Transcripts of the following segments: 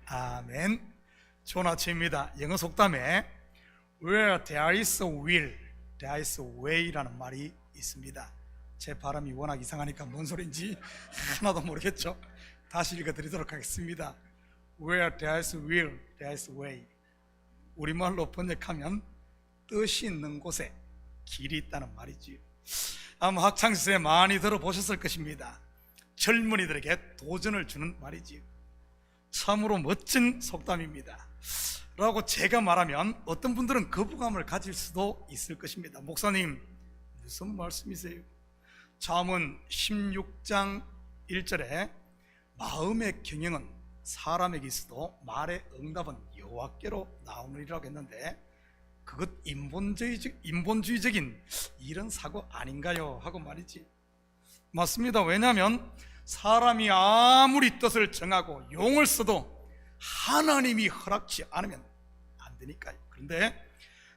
아멘. 좋은 아침입니다. 영어 속담에 Where there is a will, there is a way라는 말이 있습니다. 제 발음이 워낙 이상하니까 뭔 소린지 하나도 모르겠죠. 다시 읽어드리도록 하겠습니다. Where there is a will, there is a way. 우리말로 번역하면 뜻이 있는 곳에 길이 있다는 말이지요. 아마 학창시절에 많이 들어보셨을 것입니다. 젊은이들에게 도전을 주는 말이지요. 참으로 멋진 속담입니다 라고 제가 말하면 어떤 분들은 거부감을 가질 수도 있을 것입니다. 목사님, 무슨 말씀이세요? 잠언 16장 1절에 마음의 경영은 사람에게 있어도 말의 응답은 여호와께로 나오느니라고 했는데, 그것 인본주의적인 이런 사고 아닌가요? 하고 말이지. 맞습니다. 왜냐하면 사람이 아무리 뜻을 정하고 용을 써도 하나님이 허락치 않으면 안 되니까요. 그런데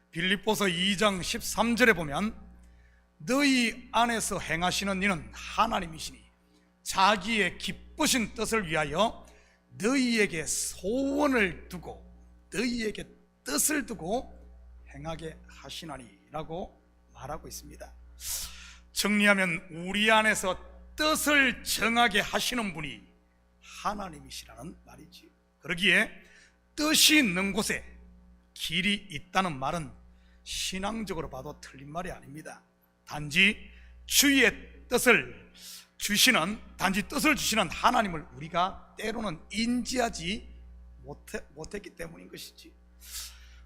빌립보서 2장 13절에 보면 너희 안에서 행하시는 이는 하나님이시니 자기의 기쁘신 뜻을 위하여 너희에게 소원을 두고 너희에게 뜻을 두고 행하게 하시나니 라고 말하고 있습니다. 정리하면 우리 안에서 뜻을 정하게 하시는 분이 하나님이시라는 말이지. 그러기에 뜻이 있는 곳에 길이 있다는 말은 신앙적으로 봐도 틀린 말이 아닙니다. 단지 뜻을 주시는 하나님을 우리가 때로는 인지하지 못했기 때문인 것이지.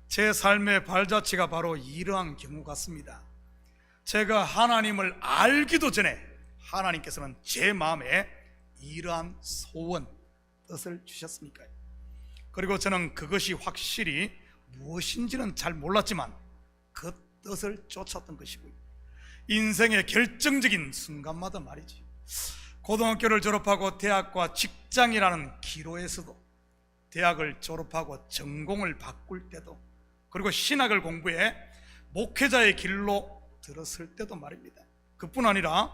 제 삶의 발자취가 바로 이러한 경우 같습니다. 제가 하나님을 알기도 전에 하나님께서는 제 마음에 이러한 소원, 뜻을 주셨으니까요. 그리고 저는 그것이 확실히 무엇인지는 잘 몰랐지만 그 뜻을 쫓았던 것이고요. 인생의 결정적인 순간마다 말이지. 고등학교를 졸업하고 대학과 직장이라는 기로에서도, 대학을 졸업하고 전공을 바꿀 때도, 그리고 신학을 공부해 목회자의 길로 들었을 때도 말입니다. 그뿐 아니라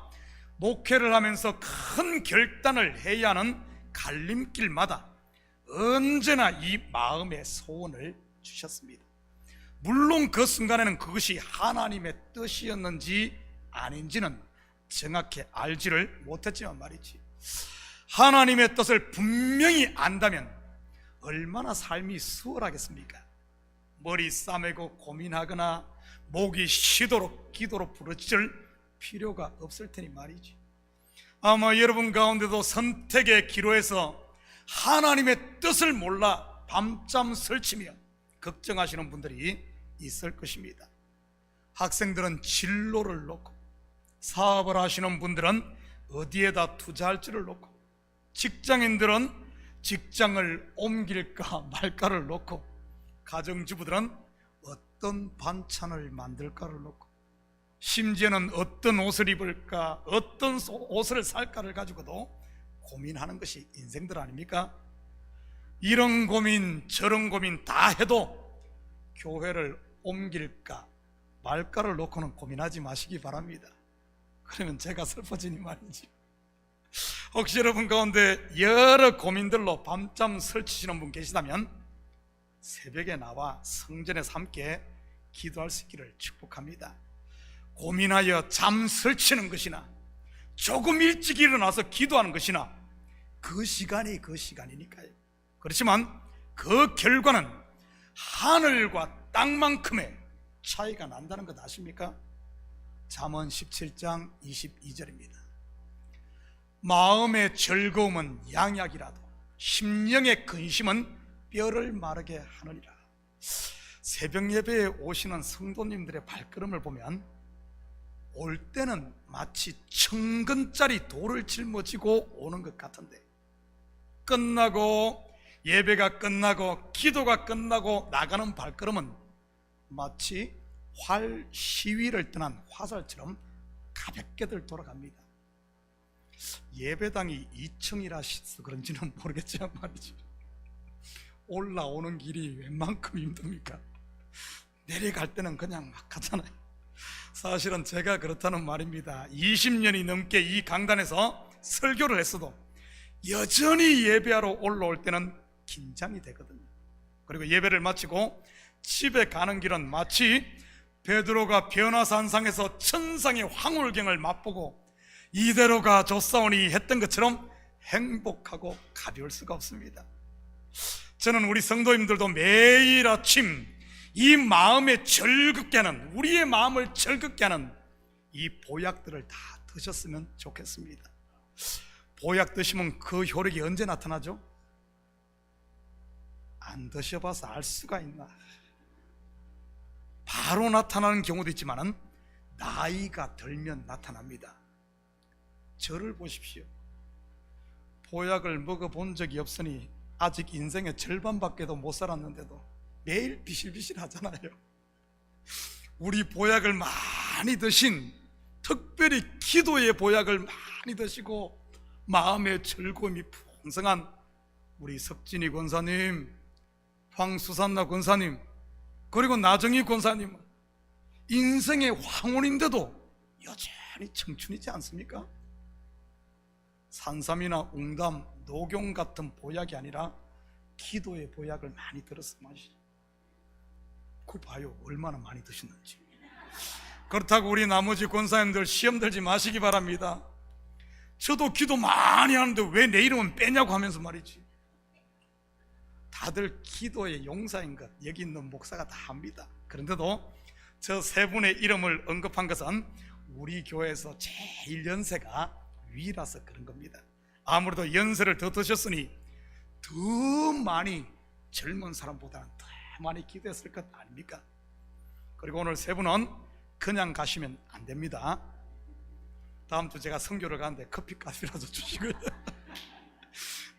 목회를 하면서 큰 결단을 해야 하는 갈림길마다 언제나 이 마음의 소원을 주셨습니다. 물론 그 순간에는 그것이 하나님의 뜻이었는지 아닌지는 정확히 알지를 못했지만 말이지. 하나님의 뜻을 분명히 안다면 얼마나 삶이 수월하겠습니까? 머리 싸매고 고민하거나 목이 쉬도록 기도로 부르짖을 필요가 없을 테니 말이지. 아마 여러분 가운데도 선택의 기로에서 하나님의 뜻을 몰라 밤잠 설치며 걱정하시는 분들이 있을 것입니다. 학생들은 진로를 놓고, 사업을 하시는 분들은 어디에다 투자할지를 놓고, 직장인들은 직장을 옮길까 말까를 놓고, 가정주부들은 어떤 반찬을 만들까를 놓고, 심지어는 어떤 옷을 입을까, 어떤 옷을 살까를 가지고도 고민하는 것이 인생들 아닙니까? 이런 고민 저런 고민 다 해도 교회를 옮길까 말까를 놓고는 고민하지 마시기 바랍니다. 그러면 제가 슬퍼지니 말이지. 혹시 여러분 가운데 여러 고민들로 밤잠 설치시는 분 계시다면 새벽에 나와 성전에서 함께 기도할 수 있기를 축복합니다. 고민하여 잠 설치는 것이나 조금 일찍 일어나서 기도하는 것이나 그 시간이 그 시간이니까요. 그렇지만 그 결과는 하늘과 땅만큼의 차이가 난다는 것 아십니까? 잠언 17장 22절입니다. 마음의 즐거움은 양약이라도 심령의 근심은 뼈를 마르게 하느니라. 새벽 예배에 오시는 성도님들의 발걸음을 보면 올 때는 마치 1000근짜리 돌을 짊어지고 오는 것 같은데, 예배가 끝나고 기도가 끝나고 나가는 발걸음은 마치 활 시위를 떠난 화살처럼 가볍게들 돌아갑니다. 예배당이 2층이라서 그런지는 모르겠지만 말이죠, 올라오는 길이 웬만큼 힘듭니까? 내려갈 때는 그냥 막 가잖아요. 사실은 제가 그렇다는 말입니다. 20년이 넘게 이 강단에서 설교를 했어도 여전히 예배하러 올라올 때는 긴장이 되거든요. 그리고 예배를 마치고 집에 가는 길은 마치 베드로가 변화산상에서 천상의 황홀경을 맛보고 이대로 가좋사오니 했던 것처럼 행복하고 가벼울 수가 없습니다. 저는 우리 성도님들도 매일 아침 이 마음에 즐겁게 하는, 우리의 마음을 즐겁게 하는 이 보약들을 다 드셨으면 좋겠습니다. 보약 드시면 그 효력이 언제 나타나죠? 안 드셔봐서 알 수가 있나? 바로 나타나는 경우도 있지만 나이가 들면 나타납니다. 저를 보십시오. 보약을 먹어본 적이 없으니 아직 인생의 절반밖에도 못 살았는데도 매일 비실비실 하잖아요. 우리 보약을 많이 드신, 특별히 기도의 보약을 많이 드시고 마음의 즐거움이 풍성한 우리 석진이 권사님, 황수산나 권사님, 그리고 나정희 권사님은 인생의 황혼인데도 여전히 청춘이지 않습니까? 산삼이나 웅담, 녹용 같은 보약이 아니라 기도의 보약을 많이 들어서 마시죠. 그 봐요, 얼마나 많이 드셨는지. 그렇다고 우리 나머지 권사님들 시험 들지 마시기 바랍니다. 저도 기도 많이 하는데 왜 내 이름은 빼냐고 하면서 말이지. 다들 기도의 용사인 것 여기 있는 목사가 다 합니다. 그런데도 저 세 분의 이름을 언급한 것은 우리 교회에서 제일 연세가 위라서 그런 겁니다. 아무래도 연세를 더 드셨으니 더 많이 젊은 사람보다는 더 많이 기도했을 것 아닙니까? 그리고 오늘 세 분은 그냥 가시면 안 됩니다. 다음 주 제가 선교를 가는데 커피값이라도 주시고요.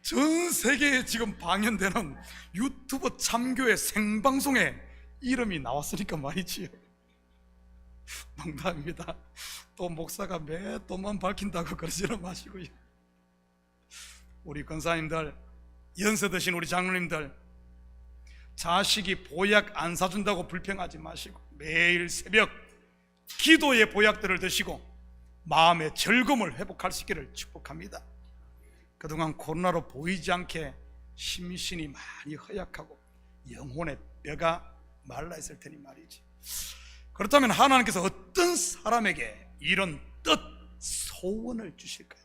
전 세계에 지금 방영되는 유튜브 참교회 생방송에 이름이 나왔으니까 말이지요. 농담입니다. 또 목사가 매 돈만 밝힌다고 그러지는 마시고요. 우리 권사님들, 연세 드신 우리 장로님들, 자식이 보약 안 사준다고 불평하지 마시고 매일 새벽 기도의 보약들을 드시고 마음의 즐거움을 회복할 수 있기를 축복합니다. 그동안 코로나로 보이지 않게 심신이 많이 허약하고 영혼의 뼈가 말라 있을 테니 말이지. 그렇다면 하나님께서 어떤 사람에게 이런 뜻, 소원을 주실까요?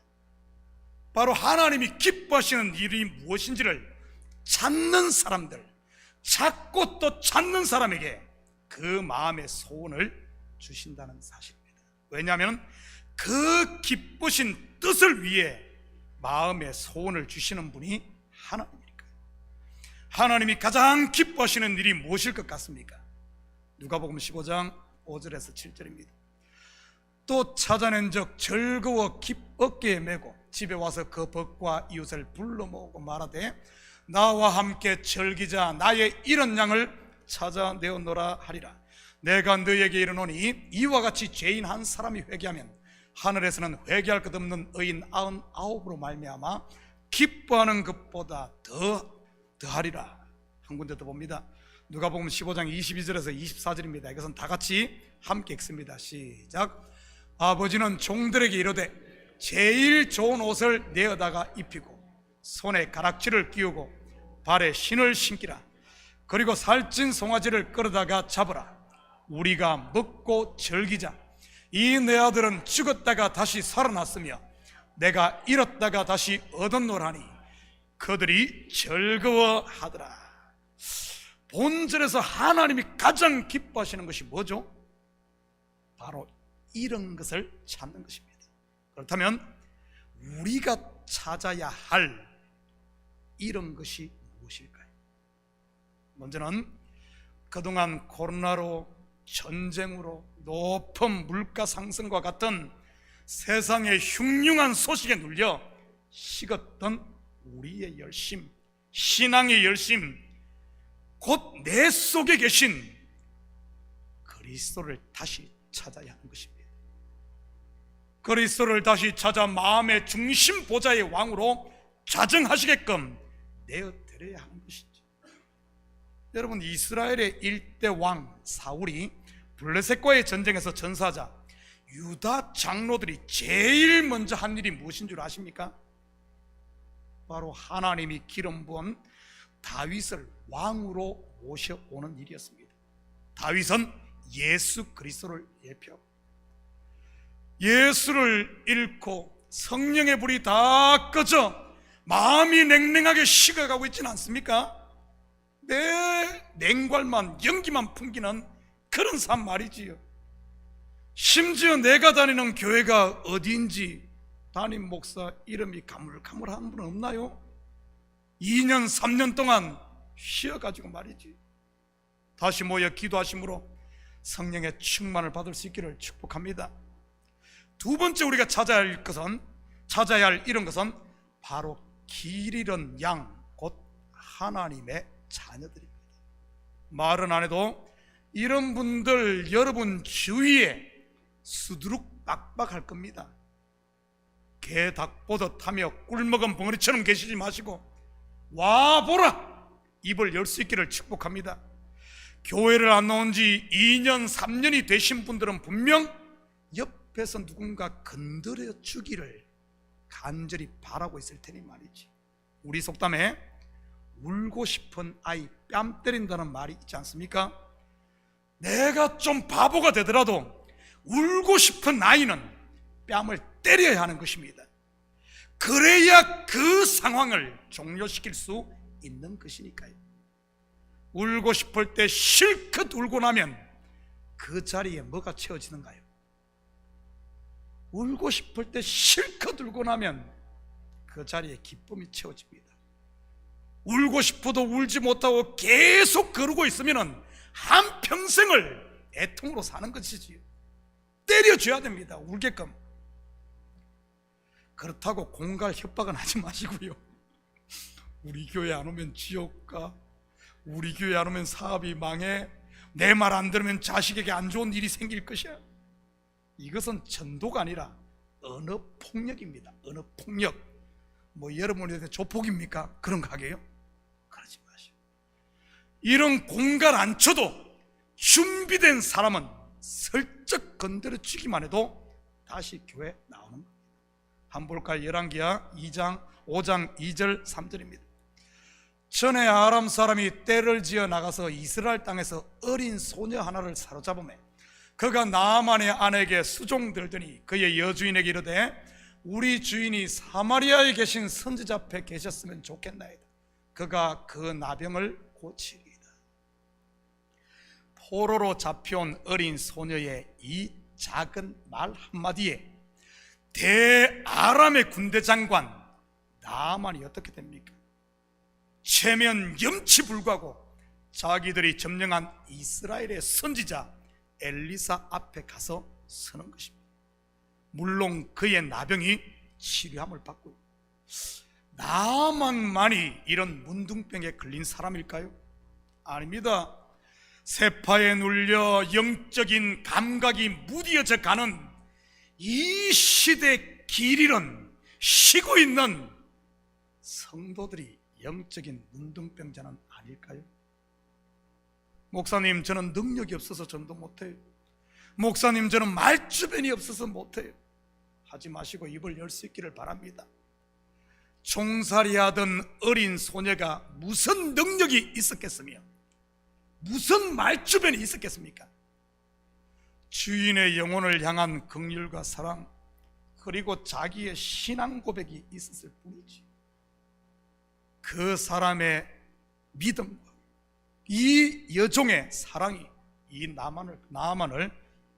바로 하나님이 기뻐하시는 일이 무엇인지를 찾는 사람들, 찾고 또 찾는 사람에게 그 마음의 소원을 주신다는 사실입니다. 왜냐하면 그 기쁘신 뜻을 위해 마음의 소원을 주시는 분이 하나님이니까요. 하나님이 가장 기뻐하시는 일이 무엇일 것 같습니까? 누가복음 15장 5절에서 7절입니다. 또 찾아낸 적 즐거워 어깨에 메고 집에 와서 그 벗과 이웃을 불러 모으고 말하되 나와 함께 즐기자. 나의 이런 양을 찾아내어노라 하리라. 내가 너에게 이르노니 이와 같이 죄인 한 사람이 회개하면 하늘에서는 회개할 것 없는 의인 99으로 말미암아 기뻐하는 것보다 더하리라. 한 군데 더 봅니다. 누가복음 15장 22절에서 24절입니다. 이것은 다 같이 함께 읽습니다. 시작. 아버지는 종들에게 이르되 제일 좋은 옷을 내어다가 입히고 손에 가락지를 끼우고 발에 신을 신기라. 그리고 살찐 송아지를 끌어다가 잡으라. 우리가 먹고 즐기자. 이 내 아들은 죽었다가 다시 살아났으며 내가 잃었다가 다시 얻었노라니 그들이 즐거워하더라. 본절에서 하나님이 가장 기뻐하시는 것이 뭐죠? 바로 이런 것을 찾는 것입니다. 그렇다면 우리가 찾아야 할 이런 것이 무엇일까요? 먼저는 그동안 코로나로, 전쟁으로, 높은 물가 상승과 같은 세상의 흉흉한 소식에 눌려 식었던 우리의 열심, 신앙의 열심, 곧 내 속에 계신 그리스도를 다시 찾아야 하는 것입니다. 그리스도를 다시 찾아 마음의 중심 보좌의 왕으로 좌정하시게끔 내어드려야 하는 것이죠. 여러분, 이스라엘의 일대 왕 사울이 블레셋과의 전쟁에서 전사하자 유다 장로들이 제일 먼저 한 일이 무엇인 줄 아십니까? 바로 하나님이 기름 부은 다윗을 왕으로 모셔오는 일이었습니다. 다윗은 예수 그리스도를 예표하고 예수를 잃고 성령의 불이 다 꺼져 마음이 냉랭하게 식어가고 있지는 않습니까? 내 냉괄만 연기만 풍기는 그런 삶 말이지요. 심지어 내가 다니는 교회가 어디인지 담임 목사 이름이 가물가물한 분은 없나요? 2년 3년 동안 쉬어가지고 말이지. 다시 모여 기도하심으로 성령의 충만을 받을 수 있기를 축복합니다. 두 번째 우리가 찾아야 할 이런 것은 바로 길 잃은 양, 곧 하나님의 자녀들입니다. 말은 안 해도 이런 분들 여러분 주위에 수두룩 빡빡할 겁니다. 개 닭 보듯 하며 꿀먹은 벙어리처럼 계시지 마시고 와보라 입을 열 수 있기를 축복합니다. 교회를 안 나온 지 2년 3년이 되신 분들은 분명 옆에서 누군가 건드려 주기를 간절히 바라고 있을 테니 말이지. 우리 속담에 울고 싶은 아이 뺨 때린다는 말이 있지 않습니까? 내가 좀 바보가 되더라도 울고 싶은 아이는 뺨을 때려야 하는 것입니다. 그래야 그 상황을 종료시킬 수 있는 것이니까요. 울고 싶을 때 실컷 울고 나면 그 자리에 뭐가 채워지는가요? 울고 싶을 때 실컷 울고 나면 그 자리에 기쁨이 채워집니다. 울고 싶어도 울지 못하고 계속 그러고 있으면 한평생을 애통으로 사는 것이지요. 때려줘야 됩니다. 울게끔. 그렇다고 공갈 협박은 하지 마시고요. 우리 교회 안 오면 지옥 가, 우리 교회 안 오면 사업이 망해, 내 말 안 들으면 자식에게 안 좋은 일이 생길 것이야. 이것은 전도가 아니라 언어폭력입니다. 언어폭력. 뭐 여러분한테 조폭입니까? 그런 거 하게요? 그러지 마시오. 이런 공갈 안 쳐도 준비된 사람은 슬쩍 건드려 주기만 해도 다시 교회 나오는 겁니다. 한번 볼까요? 열왕기하 5장 2절 3절입니다. 전에 아람 사람이 떼를 지어 나가서 이스라엘 땅에서 어린 소녀 하나를 사로잡으매 그가 나아만의 아내에게 수종들더니 그의 여주인에게 이르되 우리 주인이 사마리아에 계신 선지자 앞에 계셨으면 좋겠나이다. 그가 그 나병을 고치리이다. 포로로 잡혀온 어린 소녀의 이 작은 말 한마디에 대아람의 군대 장관 나아만이 어떻게 됩니까? 체면 염치불구하고 자기들이 점령한 이스라엘의 선지자 엘리사 앞에 가서 서는 것입니다. 물론 그의 나병이 치료함을 받고, 나만만이 이런 문둥병에 걸린 사람일까요? 아닙니다. 세파에 눌려 영적인 감각이 무디어져 가는 이 시대 길 잃은 쉬고 있는 성도들이 영적인 문둥병자는 아닐까요? 목사님, 저는 능력이 없어서 전도 못해요. 목사님, 저는 말주변이 없어서 못해요. 하지 마시고 입을 열 수 있기를 바랍니다. 종살이하던 어린 소녀가 무슨 능력이 있었겠으며 무슨 말주변이 있었겠습니까? 주인의 영혼을 향한 긍휼과 사랑, 그리고 자기의 신앙 고백이 있었을 뿐이지. 그 사람의 믿음과 이 여종의 사랑이 이 나아만을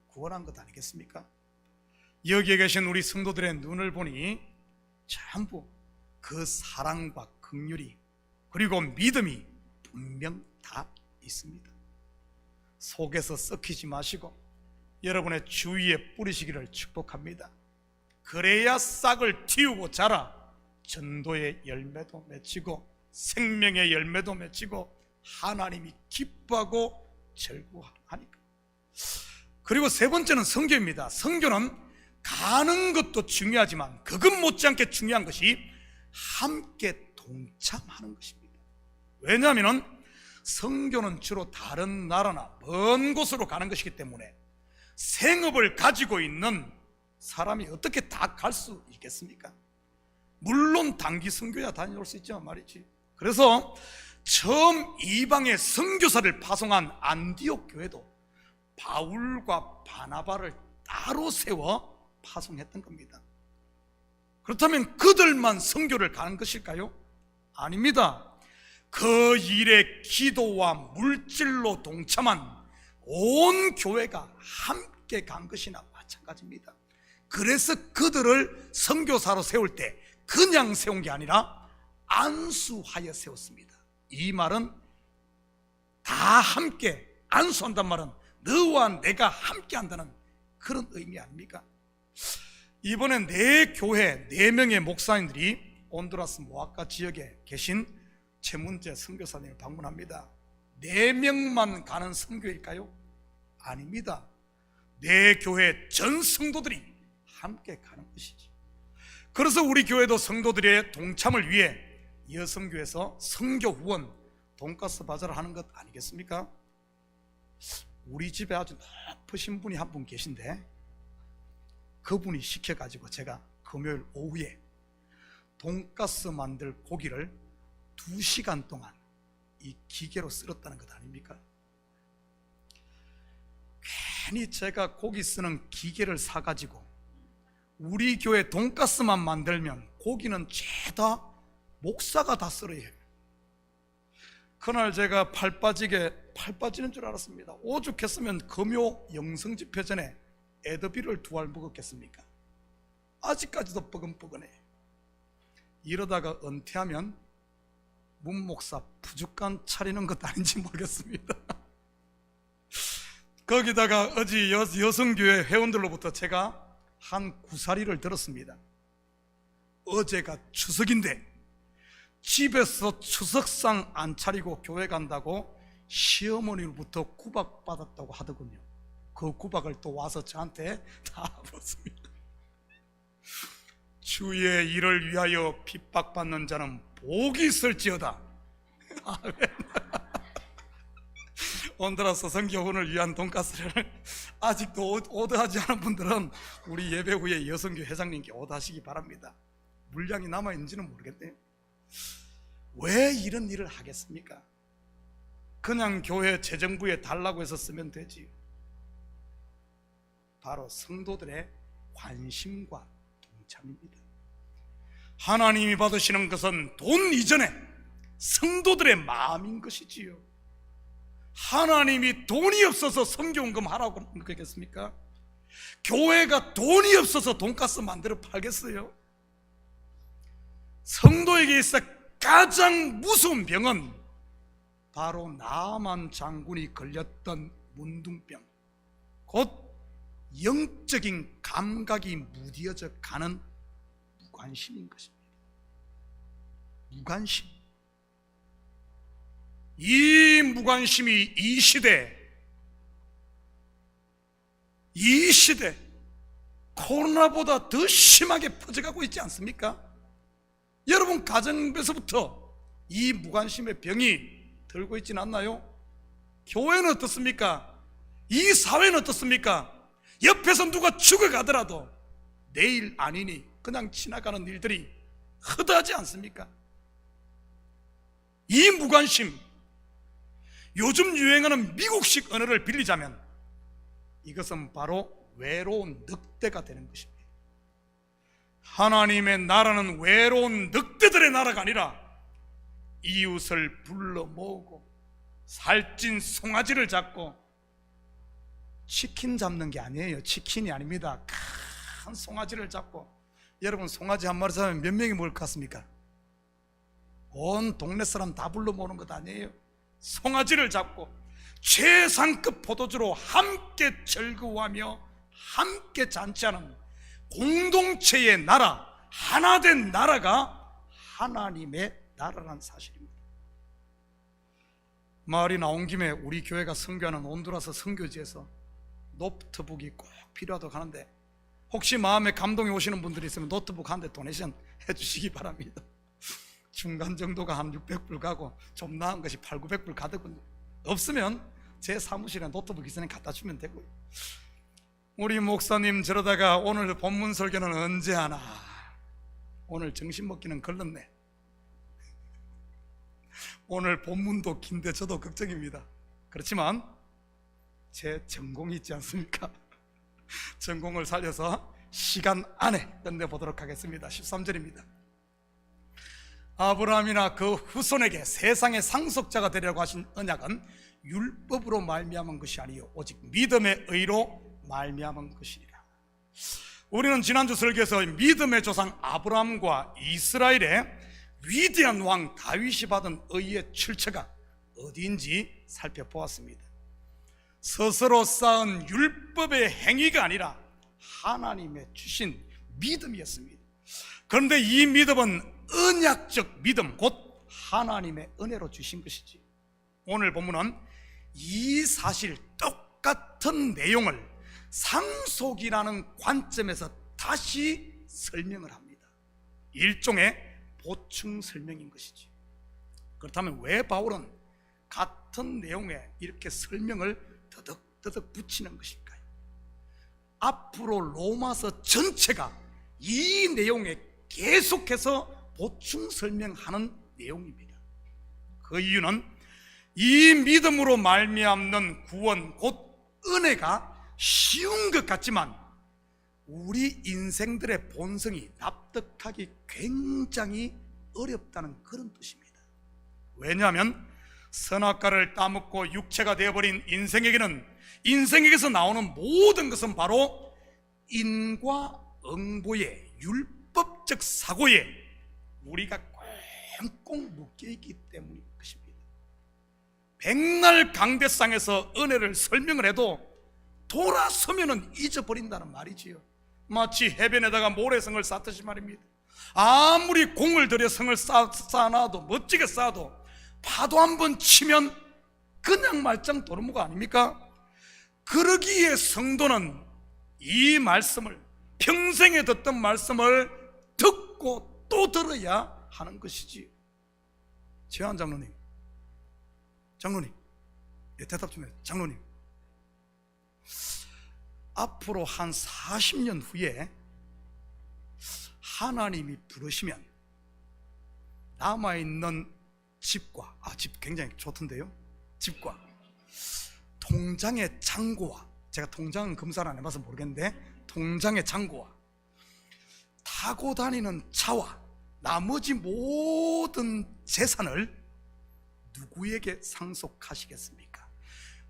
구원한 것 아니겠습니까? 여기에 계신 우리 성도들의 눈을 보니 전부 그 사랑과 긍휼이 그리고 믿음이 분명 다 있습니다. 속에서 썩히지 마시고 여러분의 주위에 뿌리시기를 축복합니다. 그래야 싹을 틔우고 자라 전도의 열매도 맺히고 생명의 열매도 맺히고 하나님이 기뻐하고 절구하니까. 그리고 세 번째는 선교입니다. 선교는 가는 것도 중요하지만 그것 못지않게 중요한 것이 함께 동참하는 것입니다. 왜냐하면 선교는 주로 다른 나라나 먼 곳으로 가는 것이기 때문에 생업을 가지고 있는 사람이 어떻게 다 갈 수 있겠습니까? 물론 단기 선교야 다녀올 수 있지만 말이지. 그래서 처음 이방의 선교사를 파송한 안디옥 교회도 바울과 바나바를 따로 세워 파송했던 겁니다. 그렇다면 그들만 선교를 가는 것일까요? 아닙니다. 그 일에 기도와 물질로 동참한 온 교회가 함께 간 것이나 마찬가지입니다. 그래서 그들을 선교사로 세울 때 그냥 세운 게 아니라 안수하여 세웠습니다. 이 말은 다 함께, 안수한단 말은 너와 내가 함께 한다는 그런 의미 아닙니까? 이번에 네 교회 4명의 목사님들이 온두라스 모아카 지역에 계신 최문재 선교사님을 방문합니다. 4명만 가는 선교일까요? 아닙니다. 네 교회 전 성도들이 함께 가는 것이지. 그래서 우리 교회도 성도들의 동참을 위해 여성교에서 선교 후원 돈가스 바자를 하는 것 아니겠습니까? 우리 집에 아주 높으신 분이 한 분 계신데 그분이 시켜가지고 제가 금요일 오후에 돈가스 만들 고기를 2시간 동안 이 기계로 썰었다는 것 아닙니까? 괜히 제가 고기 쓰는 기계를 사가지고 우리 교회 돈가스만 만들면 고기는 죄다 목사가 다 썰어야 해요. 그날 제가 팔 빠지는 줄 알았습니다. 오죽했으면 금요 영성집회 전에 에드비를 2알 먹었겠습니까? 아직까지도 뻐근뻐근해. 이러다가 은퇴하면 문목사 부죽간 차리는 것 아닌지 모르겠습니다. 거기다가 어제 여성교회 회원들로부터 제가 한 구사리를 들었습니다. 어제가 추석인데 집에서 추석상 안 차리고 교회 간다고 시어머니로부터 구박받았다고 하더군요. 그 구박을 또 와서 저한테 다 물었습니다. 주의 일을 위하여 핍박받는 자는 복이 있을지어다. 아멘. 온두라스 선교훈을 위한 돈가스를 아직도 오더하지 않은 분들은 우리 예배 후에 여성교 회장님께 오더하시기 바랍니다. 물량이 남아있는지는 모르겠네요. 왜 이런 일을 하겠습니까? 그냥 교회 재정부에 달라고 해서 쓰면 되지. 바로 성도들의 관심과 동참입니다. 하나님이 받으시는 것은 돈 이전에 성도들의 마음인 것이지요. 하나님이 돈이 없어서 선교헌금 하라고 그러겠습니까? 교회가 돈이 없어서 돈가스 만들어 팔겠어요? 성도에게 있어 가장 무서운 병은 바로 나만 장군이 걸렸던 문둥병, 곧 영적인 감각이 무뎌져 가는 무관심인 것입니다. 무관심. 이 무관심이 이 시대 코로나보다 더 심하게 퍼져가고 있지 않습니까? 여러분 가정에서부터 이 무관심의 병이 들고 있지는 않나요? 교회는 어떻습니까? 이 사회는 어떻습니까? 옆에서 누가 죽어가더라도 내일 아니니 그냥 지나가는 일들이 허다하지 않습니까? 이 무관심, 요즘 유행하는 미국식 언어를 빌리자면 이것은 바로 외로운 늑대가 되는 것입니다. 하나님의 나라는 외로운 늑대들의 나라가 아니라 이웃을 불러 모으고 살찐 송아지를 잡고, 치킨 잡는 게 아니에요. 치킨이 아닙니다. 큰 송아지를 잡고, 여러분 송아지 한 마리 잡으면 몇 명이 먹을 것 같습니까? 온 동네 사람 다 불러 모으는 것 아니에요. 송아지를 잡고 최상급 포도주로 함께 즐거워하며 함께 잔치하는 공동체의 나라, 하나된 나라가 하나님의 나라라는 사실입니다. 말이 나온 김에 우리 교회가 선교하는 온두라스 선교지에서 노트북이 꼭 필요하다고 하는데, 혹시 마음에 감동이 오시는 분들이 있으면 노트북 한 대 도네이션 해주시기 바랍니다. 중간 정도가 한 600불 가고 좀 나은 것이 800~900불 가더군요. 없으면 제 사무실에 노트북 있으니 갖다 주면 되고요. 우리 목사님 저러다가 오늘 본문 설교는 언제 하나, 오늘 점심 먹기는 걸렀네. 오늘 본문도 긴데 저도 걱정입니다. 그렇지만 제 전공이 있지 않습니까? 전공을 살려서 시간 안에 끝내보도록 하겠습니다. 13절입니다. 아브라함이나 그 후손에게 세상의 상속자가 되려고 하신 언약은 율법으로 말미암은 것이 아니요 오직 믿음의 의로 말미암은 것이니라. 우리는 지난주 설교에서 믿음의 조상 아브라함과 이스라엘의 위대한 왕 다윗이 받은 의의 출처가 어디인지 살펴보았습니다. 스스로 쌓은 율법의 행위가 아니라 하나님의 주신 믿음이었습니다. 그런데 이 믿음은 언약적 믿음, 곧 하나님의 은혜로 주신 것이지. 오늘 본문은 이 사실 똑같은 내용을 상속이라는 관점에서 다시 설명을 합니다. 일종의 보충 설명인 것이지. 그렇다면 왜 바울은 같은 내용에 이렇게 설명을 더덕더덕 붙이는 것일까요? 앞으로 로마서 전체가 이 내용에 계속해서 보충 설명하는 내용입니다. 그 이유는 이 믿음으로 말미암는 구원, 곧 은혜가 쉬운 것 같지만 우리 인생들의 본성이 납득하기 굉장히 어렵다는 그런 뜻입니다. 왜냐하면 선악과를 따먹고 육체가 되어버린 인생에게서 나오는 모든 것은 바로 인과응보의 율법적 사고에 우리가 꽁꽁 묶여있기 때문인 것입니다. 백날 강대상에서 은혜를 설명을 해도 돌아서면 잊어버린다는 말이지요. 마치 해변에다가 모래성을 쌓듯이 말입니다. 아무리 공을 들여 성을 쌓아놔도 멋지게 쌓아도 파도 한번 치면 그냥 말짱 도루묵 아닙니까? 그러기에 성도는 이 말씀을, 평생에 듣던 말씀을 듣고 또 들어야 하는 것이지. 최한 장로님, 대답 좀 해요. 장로님, 앞으로 한 40년 후에 하나님이 부르시면 남아있는 집과, 집 굉장히 좋던데요? 집과 통장의 잔고와, 제가 통장은 검사를 안 해봐서 모르겠는데 통장의 잔고와 타고 다니는 차와 나머지 모든 재산을 누구에게 상속하시겠습니까?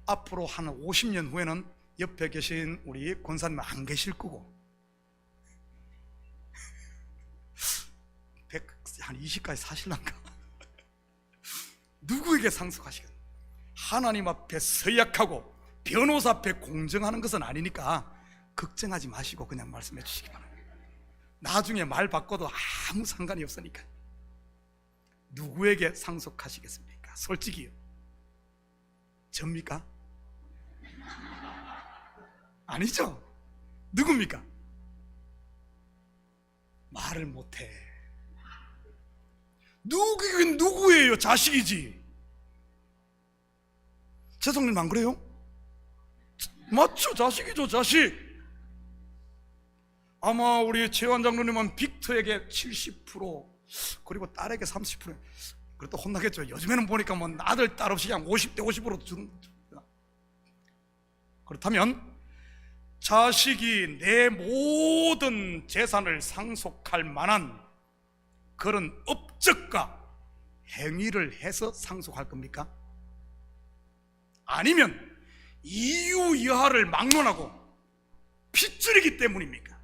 앞으로 한 50년 후에는 옆에 계신 우리 권사님은 안 계실 거고 한 20까지 사실란가? 누구에게 상속하시겠습니까? 하나님 앞에 서약하고 변호사 앞에 공정하는 것은 아니니까 걱정하지 마시고 그냥 말씀해 주시기 바랍니다. 나중에 말 바꿔도 아무 상관이 없으니까. 누구에게 상속하시겠습니까? 솔직히요. 접니까? 아니죠. 누굽니까? 말을 못해. 누구예요? 자식이지. 최성님 안 그래요? 맞죠? 자식이죠, 자식. 아마 우리 최환 장로님은 빅터에게 70% 그리고 딸에게 30%. 그래도 혼나겠죠. 요즘에는 보니까 뭐 아들 딸 없이 그냥 50대 50% 주는. 그렇다면 자식이 내 모든 재산을 상속할 만한 그런 업적과 행위를 해서 상속할 겁니까? 아니면 이유여하를 막론하고 핏줄이기 때문입니까?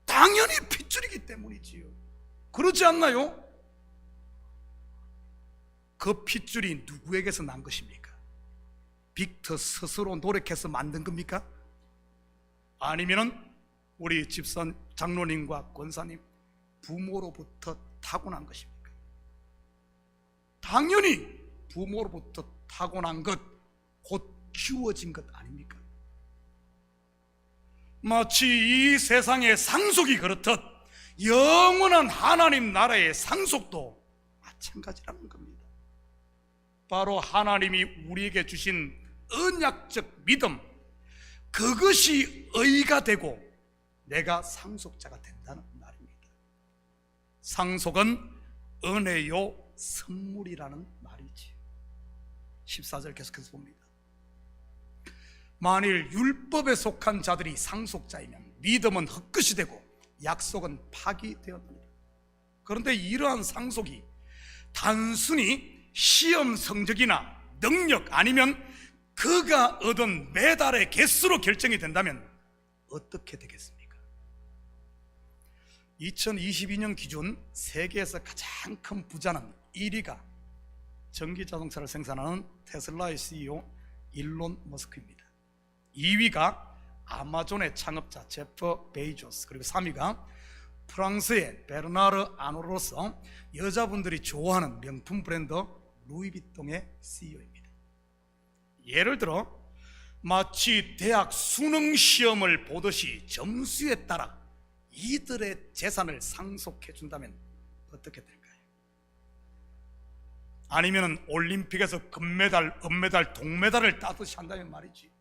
당연히 핏줄이기 때문이지요. 그렇지 않나요? 그 핏줄이 누구에게서 난 것입니까? 빅터 스스로 노력해서 만든 겁니까? 아니면은 우리 집사 장로님과 권사님 부모로부터 타고난 것입니까? 당연히 부모로부터 타고난 것, 곧 주어진 것 아닙니까? 마치 이 세상의 상속이 그렇듯 영원한 하나님 나라의 상속도 마찬가지라는 겁니다. 바로 하나님이 우리에게 주신 언약적 믿음, 그것이 의가 되고 내가 상속자가 된다는 말입니다. 상속은 은혜요 선물이라는 말이지. 14절 계속해서 봅니다. 만일 율법에 속한 자들이 상속자이면 믿음은 헛것이 되고 약속은 파기되었느니라. 그런데 이러한 상속이 단순히 시험 성적이나 능력 아니면 그가 얻은 메달의 개수로 결정이 된다면 어떻게 되겠습니까? 2022년 기준 세계에서 가장 큰 부자는 1위가 전기자동차를 생산하는 테슬라의 CEO 일론 머스크입니다. 2위가 아마존의 창업자 제프 베이조스, 그리고 3위가 프랑스의 베르나르 아노로서 여자분들이 좋아하는 명품 브랜드 루이비통의 CEO입니다. 예를 들어 마치 대학 수능 시험을 보듯이 점수에 따라 이들의 재산을 상속해 준다면 어떻게 될까요? 아니면 올림픽에서 금메달, 은메달, 동메달을 따듯이 한다면 말이지.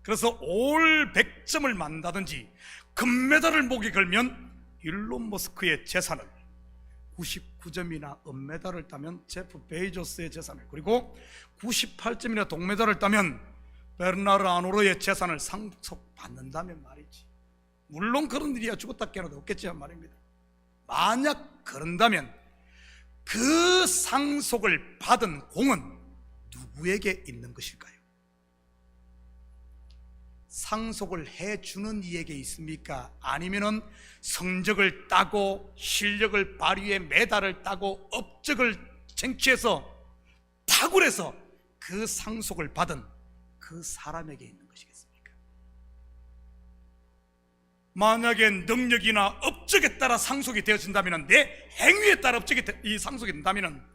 그래서 올 100점을 만다든지 금메달을 목에 걸면 일론 머스크의 재산을, 99점이나 은메달을 따면 제프 베이조스의 재산을, 그리고 98점이나 동메달을 따면 베르나르 아노르의 재산을 상속받는다면 말이지. 물론 그런 일이야 죽었다 깨어나도 없겠지만 말입니다. 만약 그런다면 그 상속을 받은 공은 누구에게 있는 것일까요? 상속을 해주는 이에게 있습니까? 아니면은 성적을 따고 실력을 발휘해 메달을 따고 업적을 쟁취해서 탁월해서 그 상속을 받은 그 사람에게 있는 것이겠습니까? 만약에 능력이나 업적에 따라 상속이 되어진다면, 내 행위에 따라 업적이 이 상속이 된다면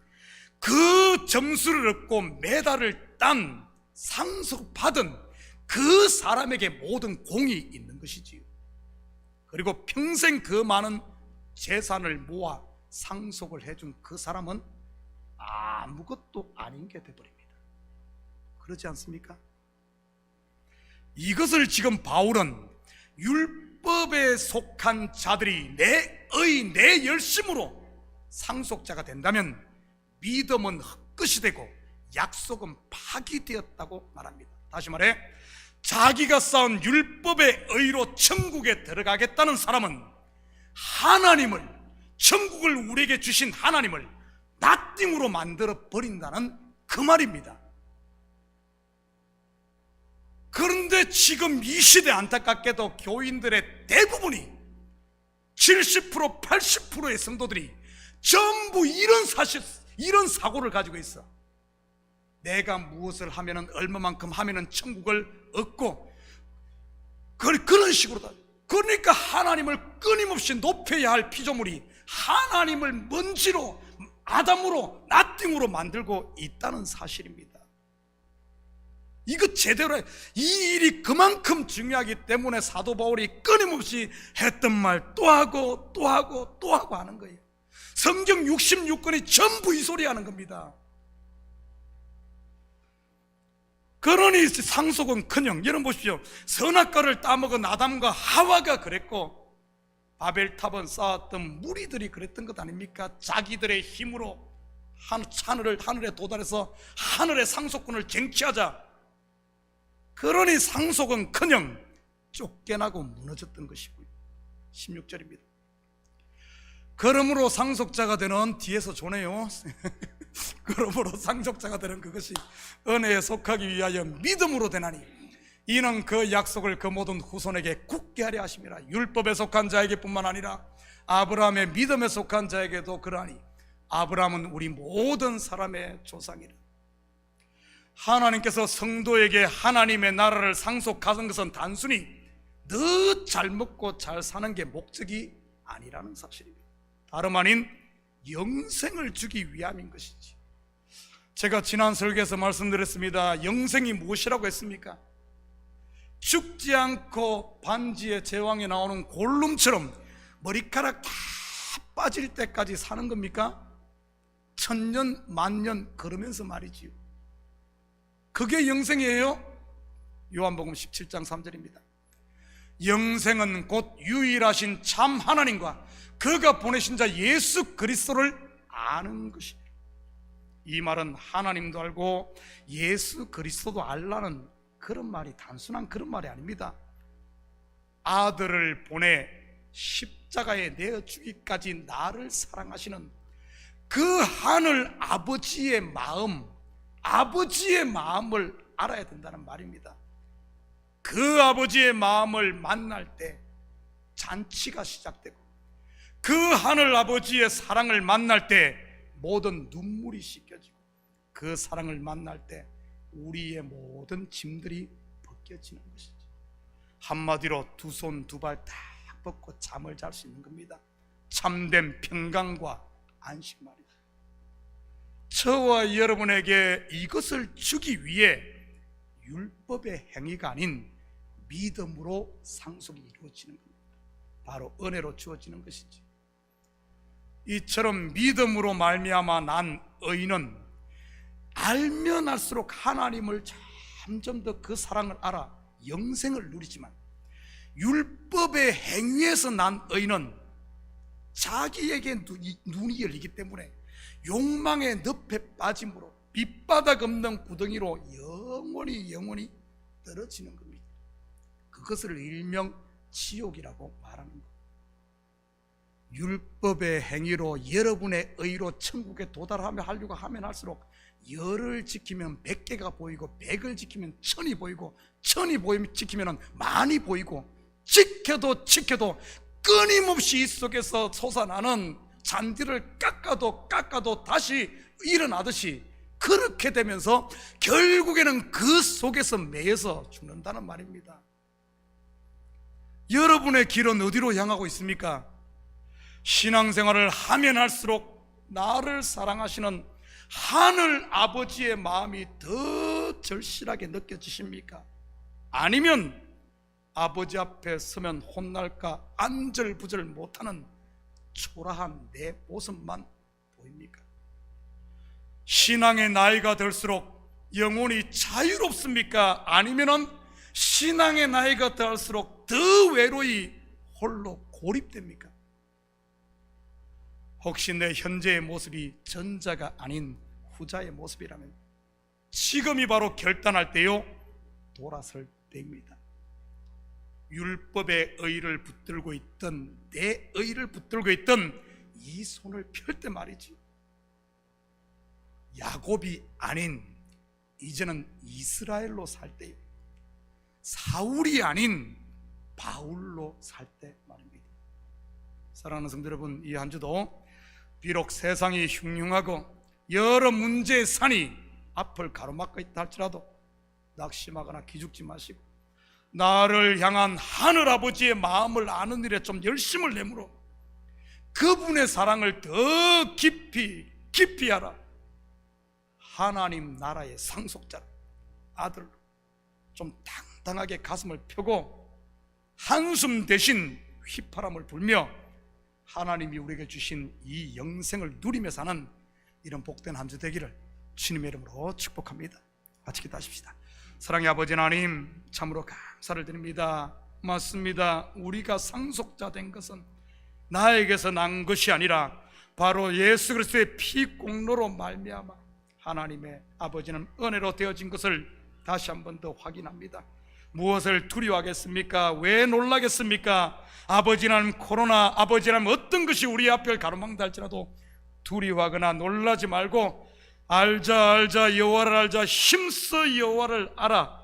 그 점수를 얻고 메달을 딴 상속받은 그 사람에게 모든 공이 있는 것이지요. 그리고 평생 그 많은 재산을 모아 상속을 해준 그 사람은 아무것도 아닌 게 돼버립니다. 그렇지 않습니까? 이것을 지금 바울은 율법에 속한 자들이 내 의, 내 열심으로 상속자가 된다면 믿음은 헛것이 되고 약속은 파기되었다고 말합니다. 다시 말해, 자기가 쌓은 율법의 의로 천국에 들어가겠다는 사람은 하나님을, 천국을 우리에게 주신 하나님을 나띵으로 만들어 버린다는 그 말입니다. 그런데 지금 이 시대 안타깝게도 교인들의 대부분이 70%, 80%의 성도들이 전부 이런 사고를 가지고 있어. 내가 무엇을 하면은, 얼마만큼 하면은 천국을 얻고, 그런 식으로. 그러니까 하나님을 끊임없이 높여야 할 피조물이 하나님을 먼지로, 아담으로, 나띵으로 만들고 있다는 사실입니다. 이거 제대로 해. 이 일이 그만큼 중요하기 때문에 사도 바울이 끊임없이 했던 말 또 하고 또 하고 또 하고 하는 거예요. 성경 66권이 전부 이 소리 하는 겁니다. 그러니 상속은커녕, 여러분 보십시오. 선악과를 따먹은 아담과 하와가 그랬고, 바벨탑은 쌓았던 무리들이 그랬던 것 아닙니까? 자기들의 힘으로 하늘에 도달해서 하늘의 상속권을 쟁취하자. 그러니 상속은커녕 쫓겨나고 무너졌던 것이고요. 16절입니다. 그러므로 상속자가 되는, 뒤에서 조네요. 그러므로 상속자가 되는 그것이 은혜에 속하기 위하여 믿음으로 되나니 이는 그 약속을 그 모든 후손에게 굳게 하려 하심이라. 율법에 속한 자에게 뿐만 아니라 아브라함의 믿음에 속한 자에게도 그러하니 아브라함은 우리 모든 사람의 조상이라. 하나님께서 성도에게 하나님의 나라를 상속하는 것은 단순히 너 잘 먹고 잘 사는 게 목적이 아니라는 사실입니다. 다름 아닌 영생을 주기 위함인 것이지. 제가 지난 설교에서 말씀드렸습니다. 영생이 무엇이라고 했습니까? 죽지 않고 반지의 제왕에 나오는 골룸처럼 머리카락 다 빠질 때까지 사는 겁니까? 천년 만년 걸으면서 말이지요. 그게 영생이에요. 요한복음 17장 3절입니다. 영생은 곧 유일하신 참 하나님과 그가 보내신 자 예수 그리스도를 아는 것이. 이 말은 하나님도 알고 예수 그리스도도 알라는 그런 말이, 단순한 그런 말이 아닙니다. 아들을 보내 십자가에 내어주기까지 나를 사랑하시는 그 하늘 아버지의 마음, 아버지의 마음을 알아야 된다는 말입니다. 그 아버지의 마음을 만날 때 잔치가 시작되고, 그 하늘 아버지의 사랑을 만날 때 모든 눈물이 씻겨지고, 그 사랑을 만날 때 우리의 모든 짐들이 벗겨지는 것이죠. 한마디로 두 손 두 발 다 벗고 잠을 잘 수 있는 겁니다. 참된 평강과 안식 말이죠. 저와 여러분에게 이것을 주기 위해 율법의 행위가 아닌 믿음으로 상속이 이루어지는 겁니다. 바로 은혜로 주어지는 것이지. 이처럼 믿음으로 말미암아 난 의인은 알면 알수록 하나님을 점점 더 그 사랑을 알아 영생을 누리지만, 율법의 행위에서 난 의인은 자기에게 눈이 열리기 때문에 욕망의 늪에 빠짐으로 밑바닥 없는 구덩이로 영원히 떨어지는 겁니다. 그것을 일명 지옥이라고 말하는 것. 율법의 행위로 여러분의 의로 천국에 도달하려고 하면 할수록 열을 지키면 100개가 보이고, 100을 지키면 1000이 보이고, 1000이 지키면 만이 보이고, 지켜도 끊임없이 이 속에서 솟아나는 잔디를 깎아도 다시 일어나듯이, 그렇게 되면서 결국에는 그 속에서 매여서 죽는다는 말입니다. 여러분의 길은 어디로 향하고 있습니까? 신앙생활을 하면 할수록 나를 사랑하시는 하늘 아버지의 마음이 더 절실하게 느껴지십니까? 아니면 아버지 앞에 서면 혼날까 안절부절 못하는 초라한 내 모습만 보입니까? 신앙의 나이가 들수록 영혼이 자유롭습니까? 아니면 신앙의 나이가 들수록 더 외로이 홀로 고립됩니까? 혹시 내 현재의 모습이 전자가 아닌 후자의 모습이라면 지금이 바로 결단할 때요, 돌아설 때입니다. 율법의 의를 붙들고 있던, 내 의를 붙들고 있던 이 손을 펼 때 말이지, 야곱이 아닌 이제는 이스라엘로 살 때요, 사울이 아닌 바울로 살 때 말입니다. 사랑하는 성도 여러분, 이 한 주도 비록 세상이 흉흉하고 여러 문제의 산이 앞을 가로막고 있다 할지라도 낙심하거나 기죽지 마시고, 나를 향한 하늘 아버지의 마음을 아는 일에 좀 열심을 내므로 그분의 사랑을 더 깊이 하라. 하나님 나라의 상속자 아들로 좀 당당하게 가슴을 펴고 한숨 대신 휘파람을 불며 하나님이 우리에게 주신 이 영생을 누리며 사는 이런 복된 한 주 되기를 주님의 이름으로 축복합니다. 같이 기도하십시다. 사랑의 아버지 하나님, 참으로 감사를 드립니다. 맞습니다. 우리가 상속자 된 것은 나에게서 난 것이 아니라 바로 예수 그리스도의 피 공로로 말미암아 하나님의 아버지는 은혜로 되어진 것을 다시 한 번 더 확인합니다. 무엇을 두려워하겠습니까? 왜 놀라겠습니까? 아버지는 코로나, 아버지는 어떤 것이 우리 앞을 가로막는다 할지라도 두려워하거나 놀라지 말고 알자 여호와를 알자, 힘써 여호와를 알아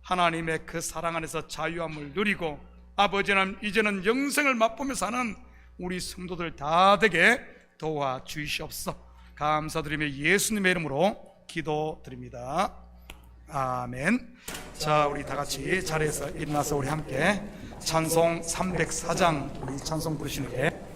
하나님의 그 사랑 안에서 자유함을 누리고 아버지는 이제는 영생을 맛보며 사는 우리 성도들 다 되게 도와주시옵소서. 감사드리며 예수님의 이름으로 기도드립니다. 아멘. 자, 우리 다 같이 자리에서 일어나서 우리 함께 찬송 304장 우리 찬송 부르시는 게